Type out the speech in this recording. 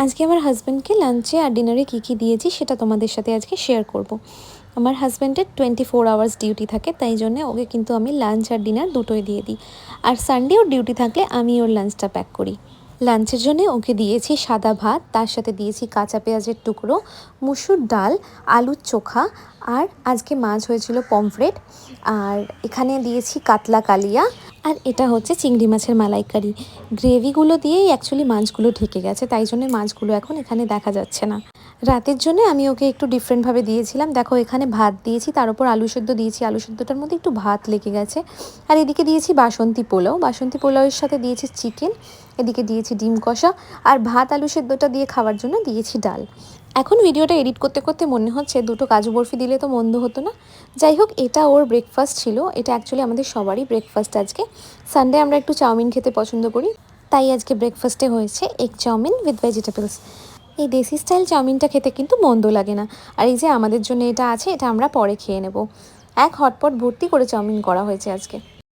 আজকে আমার হাজব্যান্ডকে লাঞ্চে আর ডিনারে কী দিয়েছি সেটা তোমাদের সাথে আজকে শেয়ার করব। আমার হাজব্যান্ডের 24 আওয়ার্স ডিউটি থাকে, তাই জন্য ওকে কিন্তু আমি লাঞ্চ আর ডিনার দুটোই দিয়ে দিই। আর সানডে ওর ডিউটি থাকলে আমি ওর লাঞ্চটা প্যাক করি। লাঞ্চের জন্য ওকে দিয়েছি সাদা ভাত, তার সাথে দিয়েছি কাঁচা পেঁয়াজের টুকরো, মুসুর ডাল, আলুর চোখা, আর আজকে মাছ হয়েছিল পমফ্রেট, আর এখানে দিয়েছি কাতলা কালিয়া, আর এটা হচ্ছে চিংড়ি মাছের মালাইকারি। গ্রেভিগুলো দিয়েই অ্যাকচুয়ালি মাছগুলো ঢেকে গেছে, তাই জন্য মাছগুলো এখন এখানে দেখা যাচ্ছে না। রাতের জন্য আমি ওকে একটু ডিফারেন্টভাবে দিয়েছিলাম। দেখো এখানে ভাত দিয়েছি, তার উপর আলু সেদ্ধ দিয়েছি, আলু সেদ্ধটার মধ্যে একটু ভাত লেগে গেছে। আর এদিকে দিয়েছি বাসন্তী পোলাও, বাসন্তী পোলাওয়ের সাথে দিয়েছি চিকেন, এদিকে দিয়েছি ডিম কষা, আর ভাত আলু সেদ্ধটা দিয়ে খাওয়ার জন্য দিয়েছি ডাল। এখন ভিডিওটা এডিট করতে করতে মনে হচ্ছে দুটো কাজু বরফি দিলে তো মন্দ হতো না। যাই হোক, এটা ওর ব্রেকফাস্ট ছিল। এটা অ্যাকচুয়ালি আমাদের সবারই ব্রেকফাস্ট আজকে। সানডে আমরা একটু চাউমিন খেতে পছন্দ করি, তাই আজকে ব্রেকফাস্টে হয়েছে এগ চাউমিন উইথ ভেজিটেবলস। এই দেশি স্টাইল চাউমিনটা খেতে কিন্তু মন্দ লাগে না। আর এই যে আমাদের জন্য এটা আছে, এটা আমরা পরে খেয়ে নেব। এক হটপট ভর্তি করে চাউমিন করা হয়েছে আজকে।